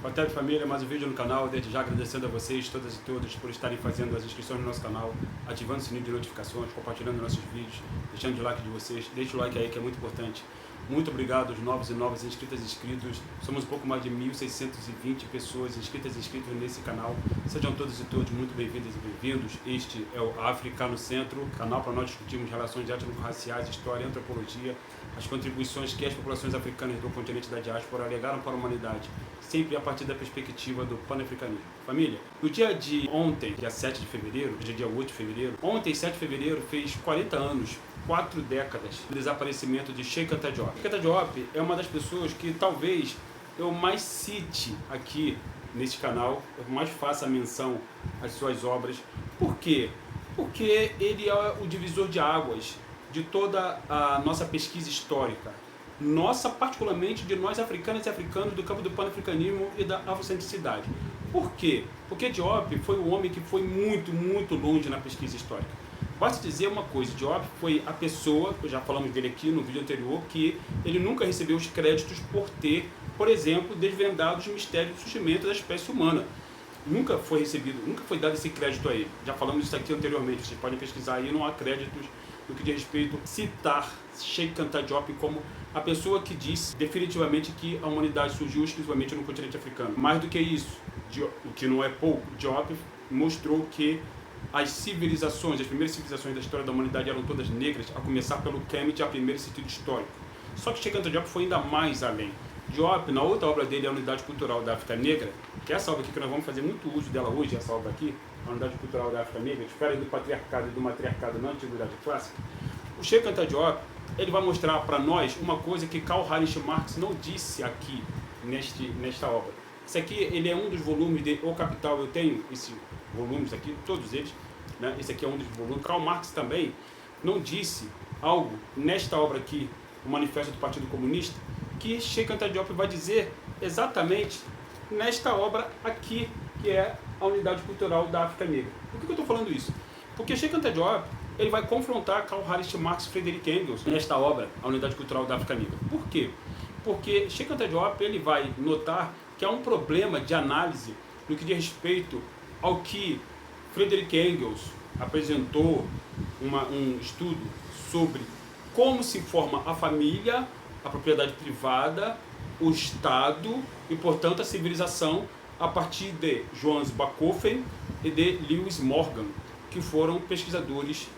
Boa tarde, família, mais um vídeo no canal. Desde já agradecendo a vocês, todas e todos, por estarem fazendo as inscrições no nosso canal, ativando o sininho de notificações, compartilhando nossos vídeos, deixando o like de vocês. Deixe o like aí que é muito importante. Muito obrigado aos novos e novas inscritas e inscritos. Somos um pouco mais de 1.620 pessoas inscritas e inscritos nesse canal. Sejam todos e todos muito bem-vindas e bem-vindos. Este é o África no Centro, canal para nós discutirmos relações étnico-raciais, história, antropologia, as contribuições que as populações africanas do continente da diáspora legaram para a humanidade, sempre a partir da perspectiva do panafricanismo. Família, no dia de ontem, dia 7 de fevereiro, hoje é dia 8 de fevereiro, ontem, 7 de fevereiro, fez 40 anos, 4 décadas, do desaparecimento de Cheikh Anta Diop. Cheikh Anta Diop é uma das pessoas que talvez eu mais cite aqui nesse canal, eu mais faça menção às suas obras. Por quê? Porque ele é o divisor de águas de toda a nossa pesquisa histórica. Nossa, particularmente de nós africanos e africanos do campo do panafricanismo e da afrocentricidade. Por quê? Porque Diop foi o homem que foi muito, muito longe na pesquisa histórica. Basta dizer uma coisa, Diop foi a pessoa, já falamos dele aqui no vídeo anterior, que ele nunca recebeu os créditos por ter, por exemplo, desvendado os mistérios do surgimento da espécie humana. Nunca foi recebido, nunca foi dado esse crédito a ele. Já falamos isso aqui anteriormente, vocês podem pesquisar aí, não há créditos no que diz respeito a citar Cheikh Anta Diop como a pessoa que disse definitivamente que a humanidade surgiu exclusivamente no continente africano. Mais do que isso, o que não é pouco, Diop mostrou que as civilizações, as primeiras civilizações da história da humanidade eram todas negras, a começar pelo Kemet, a primeiro sentido histórico. Só que Cheikh Anta Diop foi ainda mais além. Diop, na outra obra dele, a Unidade Cultural da África Negra, que é essa obra aqui que nós vamos fazer muito uso dela hoje, essa obra aqui, a Unidade Cultural da África Negra, esfera do patriarcado e do matriarcado na Antiguidade Clássica, o Cheikh Anta Diop, ele vai mostrar para nós uma coisa que Karl Heinrich Marx não disse aqui nesta obra. Esse aqui, ele é um dos volumes de O Capital, eu tenho esses volumes aqui, todos eles, né? Esse aqui é um dos volumes. Karl Marx também não disse algo nesta obra aqui, o Manifesto do Partido Comunista, que Cheikh Anta Diop vai dizer exatamente nesta obra aqui, que é a Unidade Cultural da África Negra. Por que eu estou falando isso? Porque Cheikh Anta Diop, ele vai confrontar Karl Heinrich Marx e Friedrich Engels nesta obra, a Unidade Cultural da África Negra. Por quê? Porque Cheikh Anta Diop, ele vai notar que há um problema de análise no que diz respeito ao que Friedrich Engels apresentou um estudo sobre como se forma a família, a propriedade privada, o Estado e, portanto, a civilização a partir de Johannes Bachofen e de Lewis Morgan, que foram pesquisadores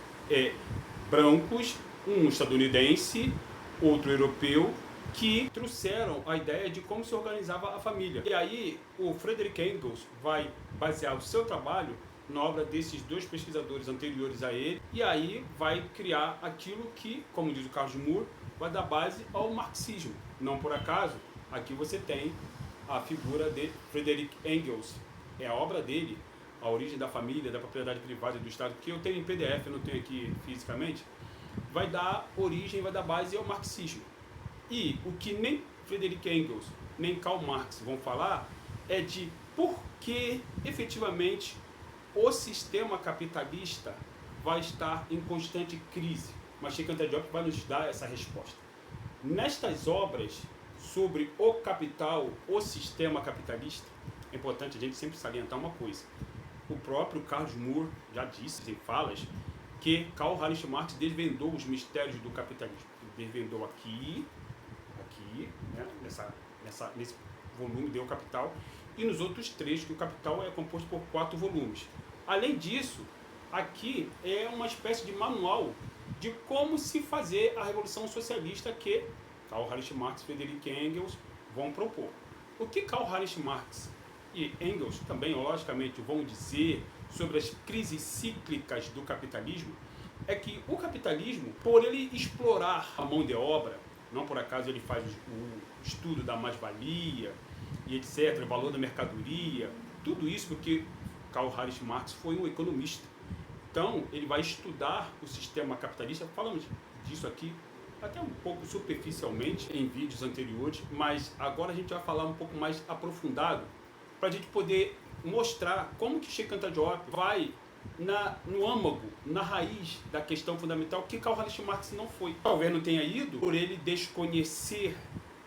brancos, um estadunidense, outro europeu, que trouxeram a ideia de como se organizava a família. E aí o Friedrich Engels vai basear o seu trabalho na obra desses dois pesquisadores anteriores a ele, e aí vai criar aquilo que, como diz o Carlos Moore, vai dar base ao marxismo. Não por acaso, aqui você tem a figura de Friedrich Engels. É a obra dele, A Origem da Família, da Propriedade Privada e do Estado, que eu tenho em PDF, eu não tenho aqui fisicamente, vai dar origem, vai dar base ao marxismo. E o que nem Friedrich Engels, nem Karl Marx vão falar é de por que efetivamente o sistema capitalista vai estar em constante crise. Mas Cheikh Anta Diop vai nos dar essa resposta. Nestas obras sobre o capital, o sistema capitalista, é importante a gente sempre salientar uma coisa. O próprio Carlos Moore já disse em falas que Karl Heinrich Marx desvendou os mistérios do capitalismo. Ele desvendou aqui, né, nesse volume de O Capital, e nos outros três, que o Capital é composto por 4 volumes. Além disso, aqui é uma espécie de manual de como se fazer a Revolução Socialista que Karl Heinrich Marx e Friedrich Engels vão propor. O que Karl Heinrich Marx e Engels também, logicamente, vão dizer sobre as crises cíclicas do capitalismo é que o capitalismo, por ele explorar a mão de obra, não por acaso ele faz o estudo da mais-valia e etc., o valor da mercadoria, tudo isso porque Karl Heinrich Marx foi um economista. Então, ele vai estudar o sistema capitalista. Falamos disso aqui até um pouco superficialmente em vídeos anteriores, mas agora a gente vai falar um pouco mais aprofundado para a gente poder mostrar como que Cheikh Anta Diop vai no âmago, na raiz da questão fundamental que Karl Heinrich Marx não foi. Talvez não tenha ido por ele desconhecer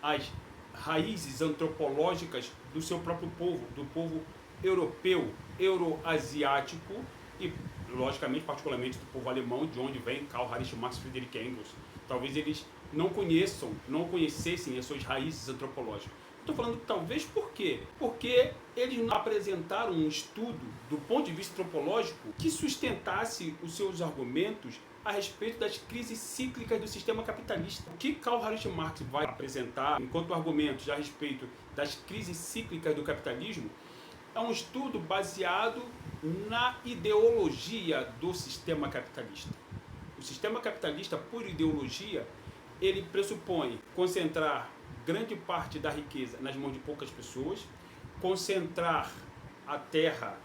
as raízes antropológicas do seu próprio povo, do povo europeu, euroasiático e, logicamente, particularmente do povo alemão, de onde vem Karl Heinrich Marx e Friedrich Engels. Talvez eles não conhecessem as suas raízes antropológicas. Estou falando talvez por quê? Porque eles não apresentaram um estudo do ponto de vista antropológico que sustentasse os seus argumentos a respeito das crises cíclicas do sistema capitalista. O que Karl Heinrich Marx vai apresentar enquanto argumentos a respeito das crises cíclicas do capitalismo é um estudo baseado na ideologia do sistema capitalista. O sistema capitalista, por ideologia, ele pressupõe concentrar grande parte da riqueza nas mãos de poucas pessoas, concentrar a terra,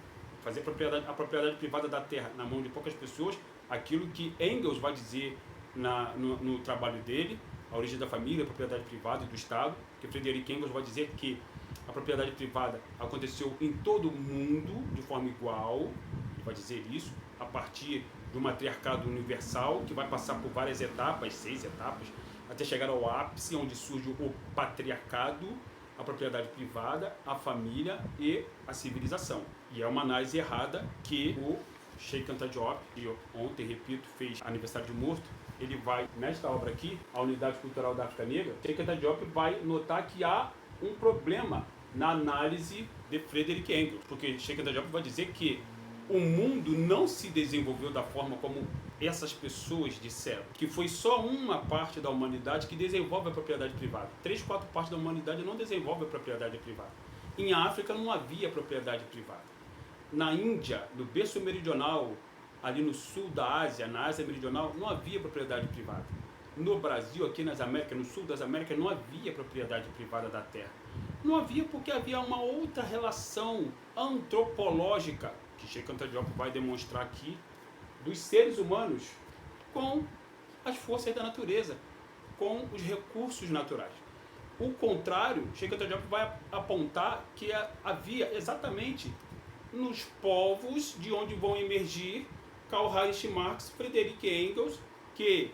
fazer a propriedade privada da terra na mão de poucas pessoas, aquilo que Engels vai dizer no trabalho dele, a origem da família, a propriedade privada e do Estado, que Friedrich Engels vai dizer que a propriedade privada aconteceu em todo o mundo de forma igual, ele vai dizer isso, a partir do matriarcado universal, que vai passar por várias etapas, 6 etapas, até chegar ao ápice, onde surge o patriarcado, a propriedade privada, a família e a civilização. E é uma análise errada que o Sheikh Anta Diop, que ontem, repito, fez aniversário de morto, ele vai, nesta obra aqui, a Unidade Cultural da África Negra, Sheikh Anta Diop vai notar que há um problema na análise de Friedrich Engels, porque Sheikh Anta Diop vai dizer que o mundo não se desenvolveu da forma como essas pessoas disseram, que foi só uma parte da humanidade que desenvolve a propriedade privada. 3/4 partes da humanidade não desenvolve a propriedade privada. Em África não havia propriedade privada. Na Índia, no berço meridional, ali no sul da Ásia, na Ásia meridional, não havia propriedade privada. No Brasil, aqui nas Américas, no sul das Américas, não havia propriedade privada da terra. Não havia porque havia uma outra relação antropológica, que Sheikh Anta Diop vai demonstrar aqui, dos seres humanos com as forças da natureza, com os recursos naturais. O contrário, Sheikh Anta Diop vai apontar que havia exatamente nos povos de onde vão emergir Karl Heinrich Marx, Friedrich Engels, que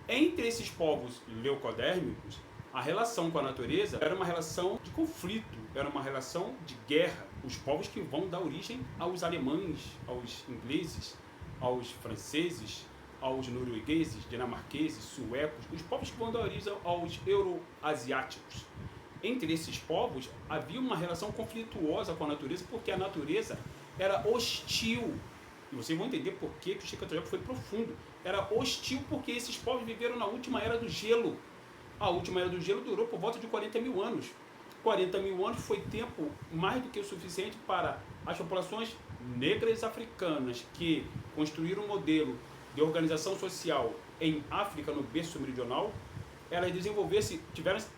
entre esses povos leucodérmicos, a relação com a natureza era uma relação de conflito, era uma relação de guerra. Os povos que vão dar origem aos alemães, aos ingleses, aos franceses, aos noruegueses, dinamarqueses, suecos, os povos que vão dar origem aos euroasiáticos. Entre esses povos havia uma relação conflituosa com a natureza, porque a natureza era hostil. E vocês vão entender por que o Sheikh Anta Diop foi profundo. Era hostil porque esses povos viveram na última era do gelo. A última era do gelo durou por volta de 40 mil anos. 40 mil anos foi tempo mais do que o suficiente para as populações negras africanas que construíram um modelo de organização social em África, no berço meridional, elas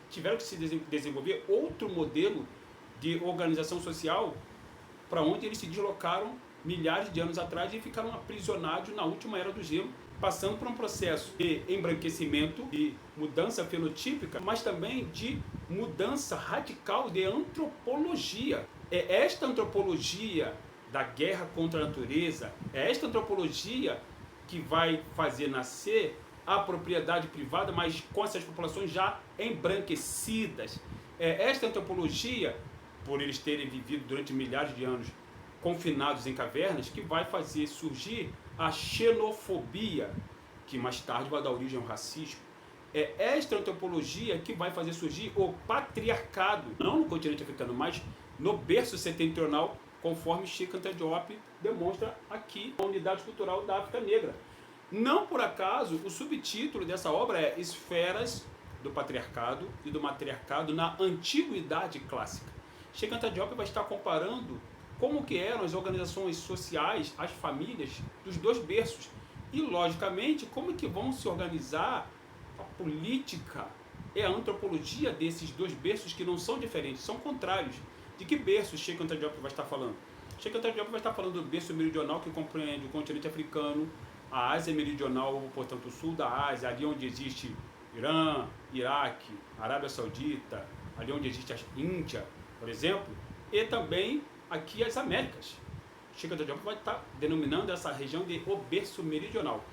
tiveram que se desenvolver outro modelo de organização social para onde eles se deslocaram milhares de anos atrás e ficaram aprisionados na última era do gelo, passando por um processo de embranquecimento, de mudança fenotípica, mas também de mudança radical de antropologia. É esta antropologia da guerra contra a natureza, é esta antropologia que vai fazer nascer a propriedade privada, mas com essas populações já embranquecidas. É esta antropologia, por eles terem vivido durante milhares de anos confinados em cavernas, que vai fazer surgir a xenofobia, que mais tarde vai dar origem ao racismo. É esta antropologia que vai fazer surgir o patriarcado, não no continente africano, mas no berço setentrional, conforme Sheikh Anta Diop demonstra aqui na Unidade Cultural da África Negra. Não por acaso, o subtítulo dessa obra é Esferas do Patriarcado e do Matriarcado na Antiguidade Clássica. Sheikh Anta Diop vai estar comparando como que eram as organizações sociais, as famílias dos dois berços e, logicamente, como que vão se organizar a política e a antropologia desses dois berços que não são diferentes, são contrários. De que berço Sheikh Anta Diop vai estar falando? Sheikh Anta Diop vai estar falando do berço meridional, que compreende o continente africano, a Ásia meridional, portanto o sul da Ásia, ali onde existe Irã, Iraque, Arábia Saudita, ali onde existe a Índia, por exemplo, e também aqui as Américas. Sheikh Anta Diop vai estar denominando essa região de o berço meridional.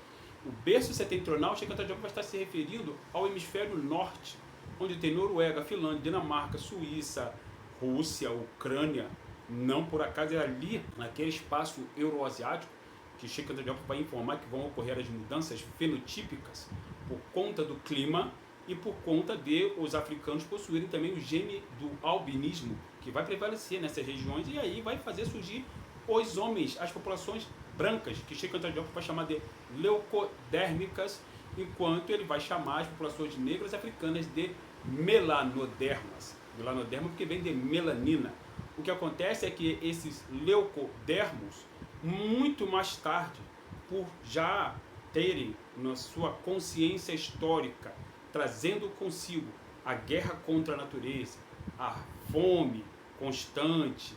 O berço setentrional, Sheikh Anta Diop vai estar se referindo ao hemisfério norte, onde tem Noruega, Finlândia, Dinamarca, Suíça, Rússia, Ucrânia. Não por acaso é ali, naquele espaço euroasiático, que Sheikh Anta Diop vai informar que vão ocorrer as mudanças fenotípicas por conta do clima e por conta de os africanos possuírem também o gene do albinismo, que vai prevalecer nessas regiões, e aí vai fazer surgir os homens, as populações brancas, que Sheikh Anta Diop vai chamar de leucodérmicas, enquanto ele vai chamar as populações negras africanas de melanodermas. Melanoderma porque vem de melanina. O que acontece é que esses leucodermos, muito mais tarde, por já terem na sua consciência histórica, trazendo consigo a guerra contra a natureza, a fome constante,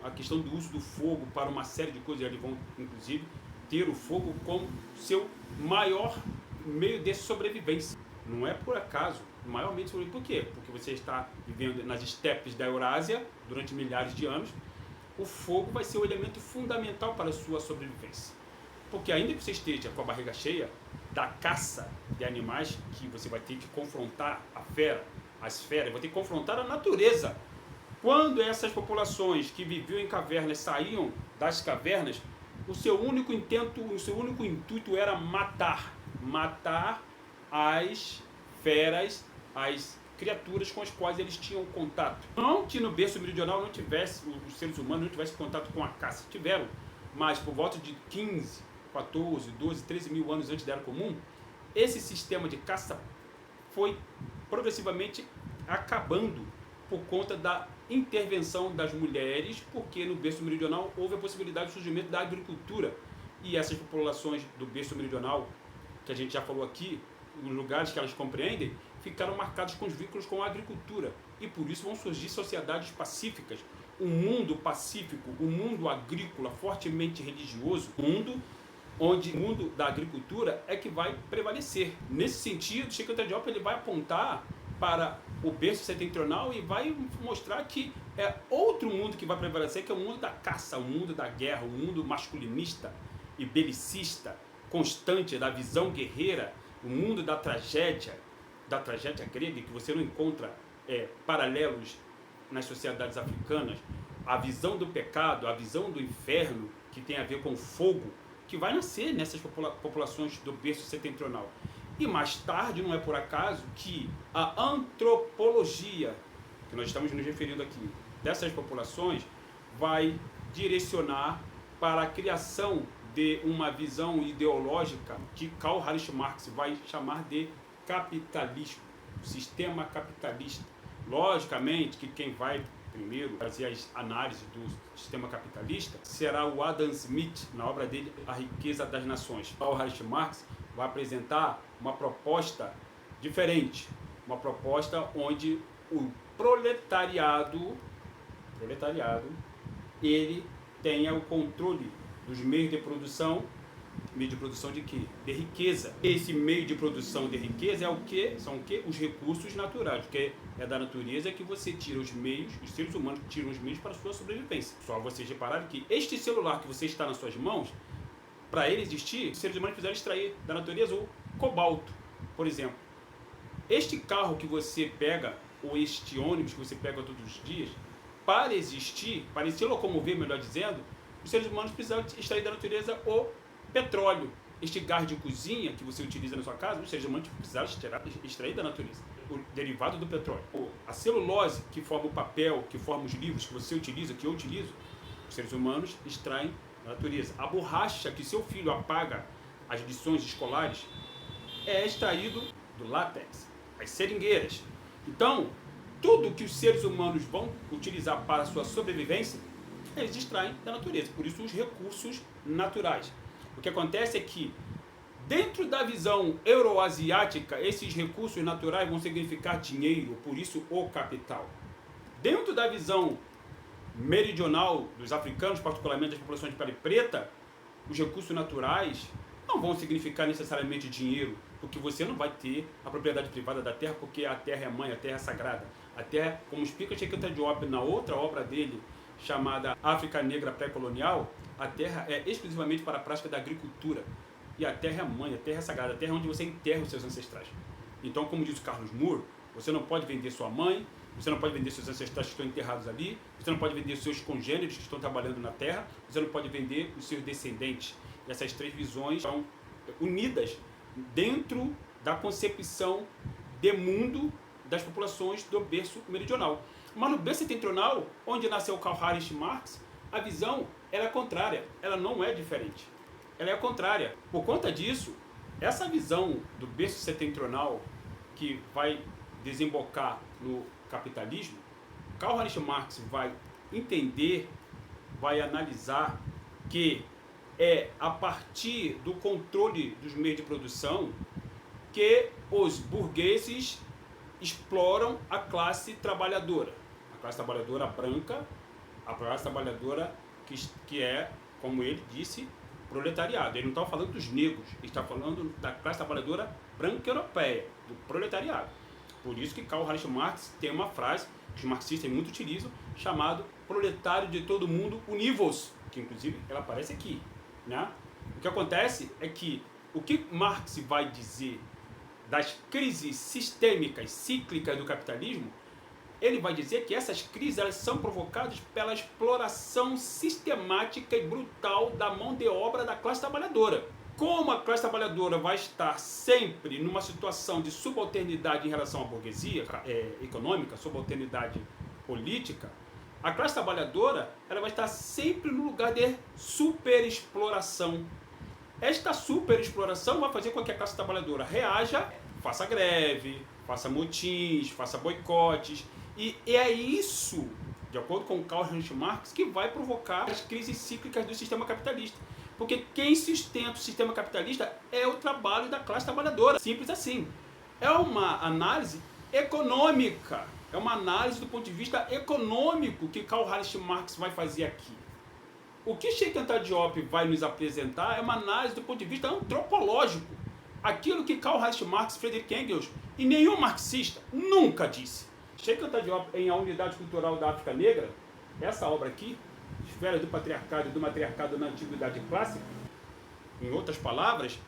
a questão do uso do fogo para uma série de coisas, eles vão inclusive ter o fogo como seu maior meio de sobrevivência. Não é por acaso, o maior meio de sobrevivência. Por quê? Porque você está vivendo nas estepes da Eurásia durante milhares de anos, o fogo vai ser o elemento fundamental para a sua sobrevivência. Porque ainda que você esteja com a barriga cheia da caça de animais, que você vai ter que confrontar as feras, vai ter que confrontar a natureza. Quando essas populações que viviam em cavernas saíam das cavernas, o seu único intuito era matar as feras, as criaturas com as quais eles tinham contato. Não que no berço meridional não tivesse, os seres humanos não tivessem contato com a caça, tiveram, mas por volta de 15, 14, 12, 13 mil anos antes da Era Comum, esse sistema de caça foi progressivamente acabando por conta da intervenção das mulheres, porque no berço meridional houve a possibilidade de surgimento da agricultura, e essas populações do berço meridional, que a gente já falou aqui, os lugares que elas compreendem, ficaram marcados com os vínculos com a agricultura, e por isso vão surgir sociedades pacíficas, um mundo pacífico, um mundo agrícola fortemente religioso, onde o mundo da agricultura é que vai prevalecer. Nesse sentido, Sheikh Anta Diop ele vai apontar para o berço setentrional e vai mostrar que é outro mundo que vai prevalecer, que é o mundo da caça, o mundo da guerra, o mundo masculinista e belicista, constante, da visão guerreira, o mundo da tragédia grega, que você não encontra paralelos nas sociedades africanas, a visão do pecado, a visão do inferno, que tem a ver com fogo, que vai nascer nessas populações do berço setentrional. E mais tarde, não é por acaso, que a antropologia, que nós estamos nos referindo aqui, dessas populações, vai direcionar para a criação de uma visão ideológica que Karl Heinrich Marx vai chamar de capitalismo, sistema capitalista. Logicamente que quem vai primeiro fazer as análises do sistema capitalista será o Adam Smith, na obra dele A Riqueza das Nações. Karl Heinrich Marx vai apresentar uma proposta diferente, uma proposta onde o proletariado ele tenha o controle dos meios de produção de quê? De riqueza. Esse meio de produção de riqueza é o quê? São o quê? Os recursos naturais, porque é da natureza que você tira os meios, os seres humanos tiram os meios para a sua sobrevivência. Só vocês repararem que este celular que você está nas suas mãos, para ele existir, os seres humanos precisaram extrair da natureza o cobalto, por exemplo. Este carro que você pega, ou este ônibus que você pega todos os dias, para existir, para se locomover, melhor dizendo, os seres humanos precisaram extrair da natureza o petróleo. Este gás de cozinha que você utiliza na sua casa, os seres humanos precisaram extrair da natureza o derivado do petróleo. A celulose, que forma o papel, que forma os livros que você utiliza, que eu utilizo, os seres humanos extraem da natureza. A borracha que seu filho apaga as lições escolares é extraído do látex, as seringueiras. Então, tudo que os seres humanos vão utilizar para a sua sobrevivência, eles extraem da natureza. Por isso, os recursos naturais. O que acontece é que, dentro da visão euroasiática, esses recursos naturais vão significar dinheiro, por isso o capital. Dentro da visão meridional dos africanos, particularmente das populações de pele preta, os recursos naturais não vão significar necessariamente dinheiro, porque você não vai ter a propriedade privada da terra, porque a terra é mãe, a terra é sagrada. A terra, como explica Sheikh Anta Diop na outra obra dele, chamada África Negra Pré-Colonial, a terra é exclusivamente para a prática da agricultura. E a terra é mãe, a terra é sagrada, a terra é onde você enterra os seus ancestrais. Então, como diz o Carlos Moore, Você não pode vender sua mãe, você não pode vender seus ancestrais que estão enterrados ali, você não pode vender seus congêneres que estão trabalhando na terra, você não pode vender os seus descendentes. E essas três visões estão unidas dentro da concepção de mundo das populações do berço meridional. Mas no berço setentrional, onde nasceu Karl Heinrich Marx, a visão ela é contrária, ela não é diferente. Ela é contrária. Por conta disso, essa visão do berço setentrional que vai desembocar no capitalismo, Karl Heinrich Marx vai entender, vai analisar que é a partir do controle dos meios de produção que os burgueses exploram a classe trabalhadora branca, a classe trabalhadora que é, como ele disse, proletariado. Ele não está falando dos negros, ele está falando da classe trabalhadora branca europeia, do proletariado. Por isso que Karl Heinrich Marx tem uma frase que os marxistas muito utilizam, chamado proletário de todo mundo univos, que inclusive ela aparece aqui, né? O que acontece é que o que Marx vai dizer das crises sistêmicas, cíclicas do capitalismo, ele vai dizer que essas crises elas são provocadas pela exploração sistemática e brutal da mão de obra da classe trabalhadora. Como a classe trabalhadora vai estar sempre numa situação de subalternidade em relação à burguesia econômica, subalternidade política, a classe trabalhadora ela vai estar sempre no lugar de superexploração. Esta superexploração vai fazer com que a classe trabalhadora reaja, faça greve, faça motins, faça boicotes, e é isso, de acordo com Karl Heinrich Marx, que vai provocar as crises cíclicas do sistema capitalista. Porque quem sustenta o sistema capitalista é o trabalho da classe trabalhadora. Simples assim. É uma análise econômica. É uma análise do ponto de vista econômico que Karl Heinrich Marx vai fazer aqui. O que Sheikh Anta Diop vai nos apresentar é uma análise do ponto de vista antropológico. Aquilo que Karl Heinrich Marx, Friedrich Engels e nenhum marxista nunca disse. Sheikh Anta Diop, em A Unidade Cultural da África Negra, essa obra aqui, Esfera do Patriarcado e do Matriarcado na Antiguidade Clássica, em outras palavras,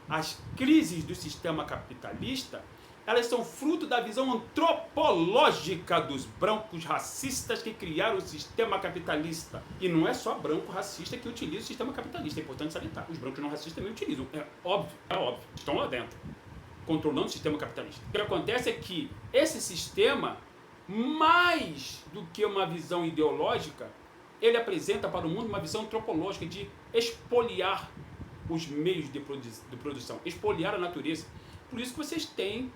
as crises do sistema capitalista, elas são fruto da visão antropológica dos brancos racistas que criaram o sistema capitalista. E não é só branco racista que utiliza o sistema capitalista, é importante salientar. Os brancos não racistas também utilizam, é óbvio, estão lá dentro, controlando o sistema capitalista. O que acontece é que esse sistema, mais do que uma visão ideológica, ele apresenta para o mundo uma visão antropológica de expoliar os meios de produção, expoliar a natureza. Por isso que vocês têm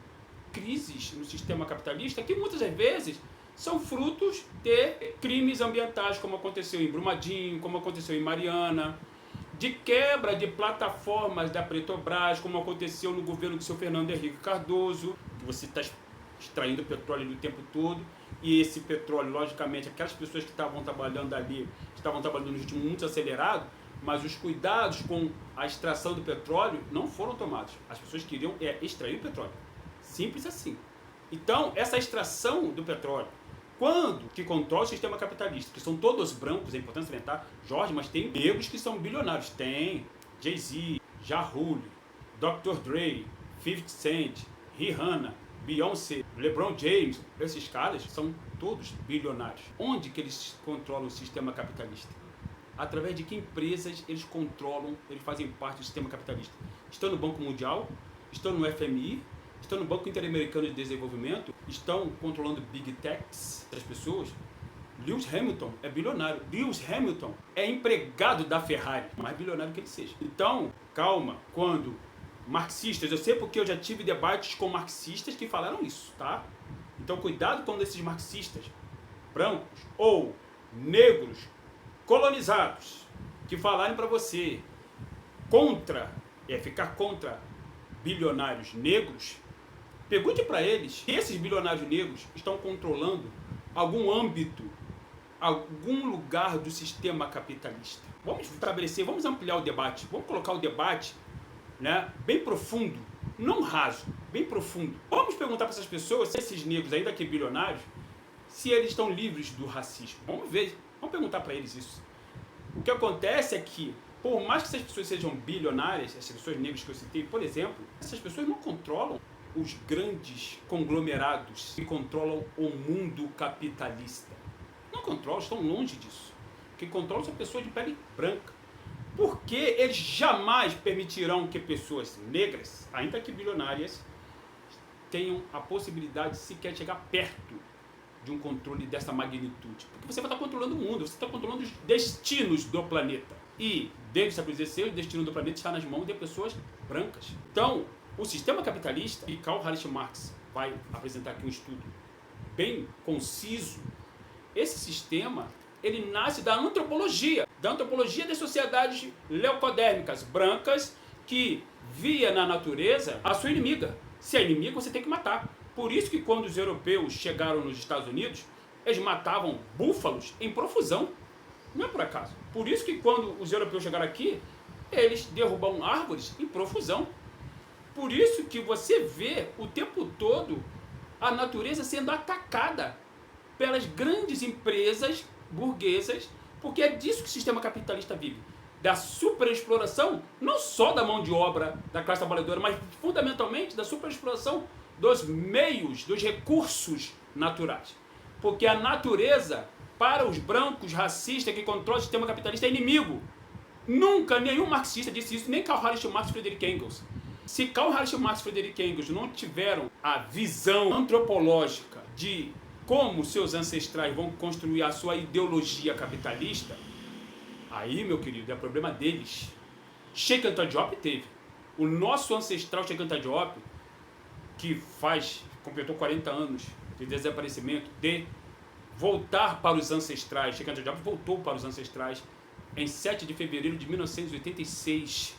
crises no sistema capitalista que muitas das vezes são frutos de crimes ambientais, como aconteceu em Brumadinho, como aconteceu em Mariana, de quebra de plataformas da Petrobras, como aconteceu no governo do seu Fernando Henrique Cardoso, que você está extraindo petróleo o tempo todo, e esse petróleo, logicamente, aquelas pessoas que estavam trabalhando ali, estavam trabalhando no ritmo muito acelerado, mas os cuidados com a extração do petróleo não foram tomados. As pessoas queriam extrair o petróleo. Simples assim. Então, essa extração do petróleo, quando que controla o sistema capitalista, que são todos brancos, é importante salientar, Jorge, mas tem negros que são bilionários. Tem Jay-Z, Ja Rule, Dr. Dre, 50 Cent, Rihanna, Beyoncé, LeBron James, esses caras são todos bilionários. Onde que eles controlam o sistema capitalista? Através de que empresas eles controlam, eles fazem parte do sistema capitalista? Estão no Banco Mundial, estão no FMI, estão no Banco Interamericano de Desenvolvimento, estão controlando Big Techs das pessoas. Lewis Hamilton é bilionário. Lewis Hamilton é empregado da Ferrari, mais bilionário que ele seja. Então, calma, quando marxistas, eu sei porque eu já tive debates com marxistas que falaram isso, tá? Então, cuidado quando esses marxistas brancos ou negros colonizados que falarem para você ficar contra bilionários negros, pergunte para eles se esses bilionários negros estão controlando algum âmbito, algum lugar do sistema capitalista. Vamos estabelecer, vamos ampliar o debate, vamos colocar o debate, né, bem profundo, não raso, bem profundo. Vamos perguntar para essas pessoas, esses negros, ainda que bilionários, se eles estão livres do racismo. Vamos ver, vamos perguntar para eles isso. O que acontece é que, por mais que essas pessoas sejam bilionárias, essas pessoas negras que eu citei, por exemplo, essas pessoas não controlam os grandes conglomerados que controlam o mundo capitalista. Não controlam, estão longe disso. Quem controla são pessoas de pele branca. Porque eles jamais permitirão que pessoas negras, ainda que bilionárias, tenham a possibilidade de sequer chegar perto de um controle dessa magnitude. Porque você vai estar controlando o mundo, você está controlando os destinos do planeta. E, desde o século XVI, o destino do planeta está nas mãos de pessoas brancas. Então, o sistema capitalista, e Karl Heinrich Marx vai apresentar aqui um estudo bem conciso, esse sistema, ele nasce da antropologia das sociedades leucodérmicas, brancas, que via na natureza a sua inimiga. Se é inimiga, você tem que matar. Por isso que quando os europeus chegaram nos Estados Unidos, eles matavam búfalos em profusão. Não é por acaso. Por isso que quando os europeus chegaram aqui, eles derrubavam árvores em profusão. Por isso que você vê o tempo todo a natureza sendo atacada pelas grandes empresas burguesas, porque é disso que o sistema capitalista vive. Da superexploração, não só da mão de obra da classe trabalhadora, mas fundamentalmente da superexploração dos meios, dos recursos naturais. Porque a natureza, para os brancos racistas que controlam o sistema capitalista, é inimigo. Nunca nenhum marxista disse isso, nem Karl Heinrich Marx e Friedrich Engels. Se Karl Heinrich Marx e Friedrich Engels não tiveram a visão antropológica de como seus ancestrais vão construir a sua ideologia capitalista, aí, meu querido, é problema deles. Cheikh Anta Diop teve. O nosso ancestral Cheikh Anta Diop, que completou 40 anos de desaparecimento, de voltar para os ancestrais. Cheikh Anta Diop voltou para os ancestrais em 7 de fevereiro de 1986.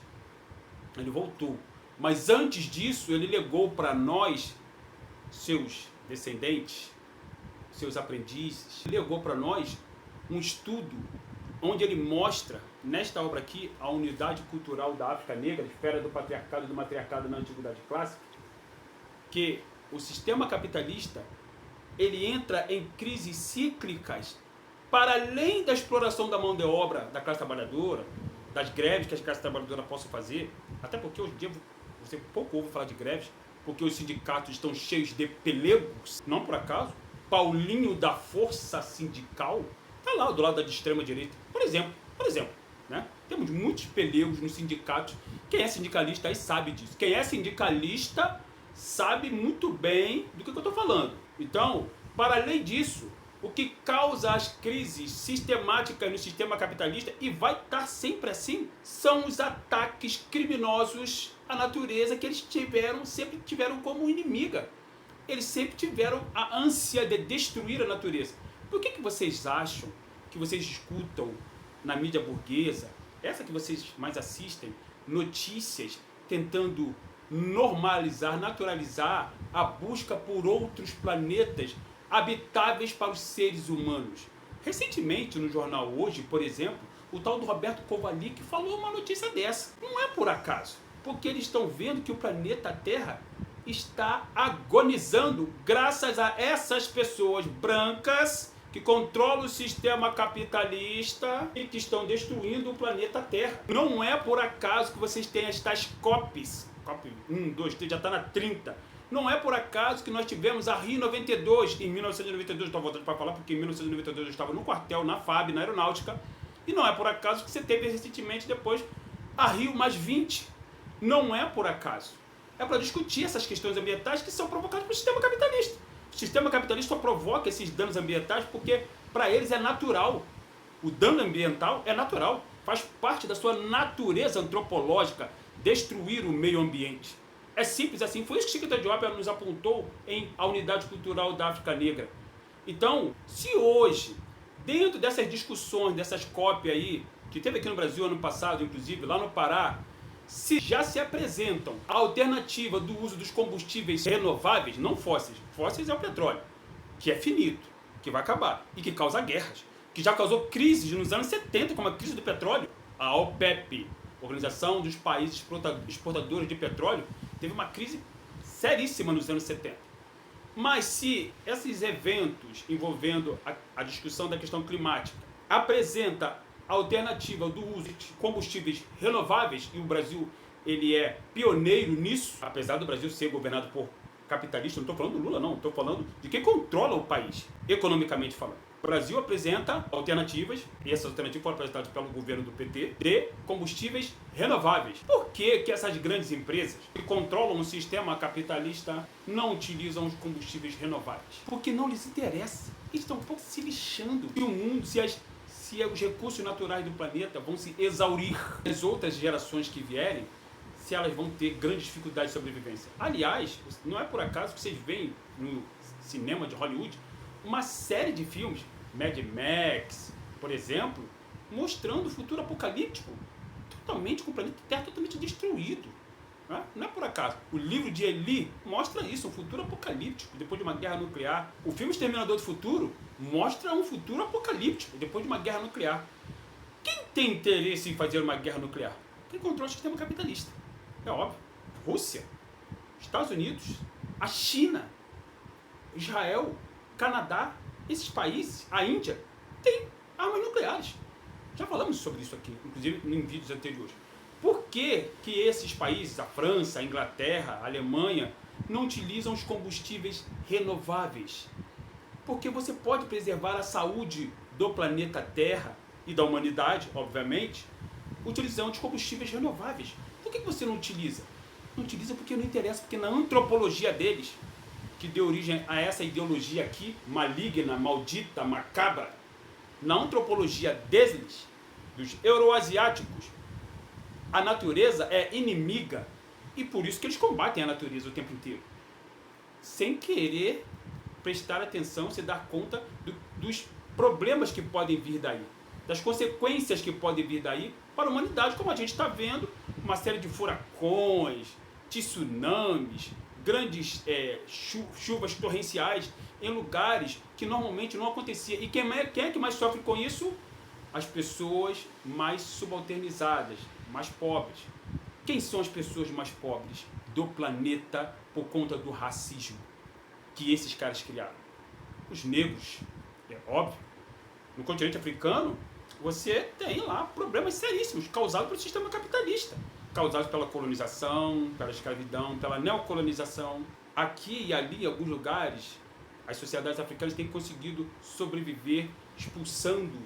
Ele voltou. Mas antes disso, ele legou para nós, seus descendentes, seus aprendizes, legou para nós um estudo onde ele mostra, nesta obra aqui, a unidade cultural da África Negra, esfera do patriarcado e do matriarcado na Antiguidade Clássica, que o sistema capitalista ele entra em crises cíclicas para além da exploração da mão de obra da classe trabalhadora, das greves que as classes trabalhadoras possam fazer, até porque hoje em dia você pouco ouve falar de greves, porque os sindicatos estão cheios de pelegos, não por acaso. Paulinho da Força Sindical está lá do lado da extrema direita, por exemplo, né? Temos muitos pelegos nos sindicatos. Quem é sindicalista aí sabe disso. Quem é sindicalista sabe muito bem do que eu estou falando. Então, para além disso, o que causa as crises sistemáticas no sistema capitalista, e vai estar sempre assim, são os ataques criminosos à natureza que eles sempre tiveram como inimiga. Eles sempre tiveram a ânsia de destruir a natureza. Por que vocês acham que vocês escutam na mídia burguesa, essa que vocês mais assistem, notícias tentando normalizar, naturalizar a busca por outros planetas habitáveis para os seres humanos? Recentemente, no jornal Hoje, por exemplo, o tal do Roberto Kovalik falou uma notícia dessa. Não é por acaso, porque eles estão vendo que o planeta Terra está agonizando graças a essas pessoas brancas que controlam o sistema capitalista e que estão destruindo o planeta Terra. Não é por acaso que vocês têm as tais COPs, COP 1, 2, 3, já está na 30. Não é por acaso que nós tivemos a Rio 92, em 1992, estou voltando para falar porque em 1992 eu estava no quartel, na FAB, na Aeronáutica, e não é por acaso que você teve recentemente depois a Rio +20. Não é por acaso. É para discutir essas questões ambientais que são provocadas pelo sistema capitalista. O sistema capitalista só provoca esses danos ambientais porque para eles é natural. O dano ambiental é natural, faz parte da sua natureza antropológica destruir o meio ambiente. É simples assim, foi isso que Cheikh Anta Diop nos apontou em A Unidade Cultural da África Negra. Então, se hoje, dentro dessas discussões, dessas cópias aí, que teve aqui no Brasil ano passado, inclusive, lá no Pará, se já se apresentam a alternativa do uso dos combustíveis renováveis, não fósseis. Fósseis é o petróleo, que é finito, que vai acabar e que causa guerras, que já causou crises nos anos 70, como a crise do petróleo. A OPEP, Organização dos Países Exportadores de Petróleo, teve uma crise seríssima nos anos 70. Mas se esses eventos envolvendo a discussão da questão climática apresenta a alternativa do uso de combustíveis renováveis, e o Brasil ele é pioneiro nisso, apesar do Brasil ser governado por capitalista, não estou falando do Lula não, estou falando de quem controla o país, economicamente falando. O Brasil apresenta alternativas, e essas alternativas foram apresentadas pelo governo do PT, de combustíveis renováveis. Por que essas grandes empresas que controlam o sistema capitalista não utilizam os combustíveis renováveis? Porque não lhes interessa. Eles estão um pouco se lixando. E o mundo, se os recursos naturais do planeta vão se exaurir, as outras gerações que vierem, se elas vão ter grandes dificuldades de sobrevivência. Aliás, não é por acaso que vocês veem no cinema de Hollywood uma série de filmes, Mad Max, por exemplo, mostrando o futuro apocalíptico, totalmente com o planeta Terra totalmente destruído. Não é por acaso. O livro de Eli mostra isso, um futuro apocalíptico, depois de uma guerra nuclear. O filme Exterminador do Futuro mostra um futuro apocalíptico, depois de uma guerra nuclear. Quem tem interesse em fazer uma guerra nuclear? Quem controla o sistema capitalista. É óbvio. Rússia, Estados Unidos, a China, Israel, Canadá, esses países, a Índia, têm armas nucleares. Já falamos sobre isso aqui, inclusive em vídeos anteriores. Por que esses países, a França, a Inglaterra, a Alemanha, não utilizam os combustíveis renováveis? Porque você pode preservar a saúde do planeta Terra e da humanidade, obviamente, utilizando os combustíveis renováveis. Por que você não utiliza? Não utiliza porque não interessa, porque na antropologia deles, que deu origem a essa ideologia aqui, maligna, maldita, macabra, na antropologia deles, dos euroasiáticos, a natureza é inimiga e por isso que eles combatem a natureza o tempo inteiro. Sem querer prestar atenção, se dar conta dos problemas que podem vir daí, das consequências que podem vir daí para a humanidade, como a gente está vendo, uma série de furacões, tsunamis, grandes chuvas torrenciais em lugares que normalmente não acontecia. E quem é que mais sofre com isso? As pessoas mais subalternizadas, mais pobres. Quem são as pessoas mais pobres do planeta por conta do racismo que esses caras criaram? Os negros, é óbvio. No continente africano, você tem lá problemas seríssimos causados pelo sistema capitalista, causados pela colonização, pela escravidão, pela neocolonização. Aqui e ali, em alguns lugares, as sociedades africanas têm conseguido sobreviver expulsando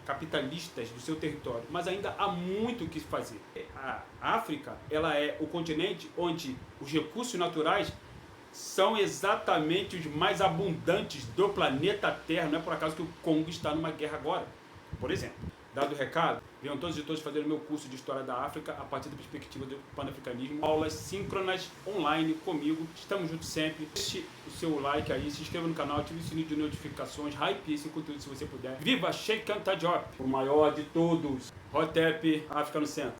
capitalistas do seu território, mas ainda há muito o que fazer. A África, ela é o continente onde os recursos naturais são exatamente os mais abundantes do planeta Terra. Não é por acaso que o Congo está numa guerra agora, por exemplo. Dado o recado, venham todos e todas fazer o meu curso de História da África a partir da perspectiva do panafricanismo. Aulas síncronas online comigo. Estamos juntos sempre. Deixe o seu like aí, se inscreva no canal, ative o sininho de notificações, hype esse conteúdo se você puder. Viva Sheikh Anta Diop, o maior de todos. Hotep, África no centro.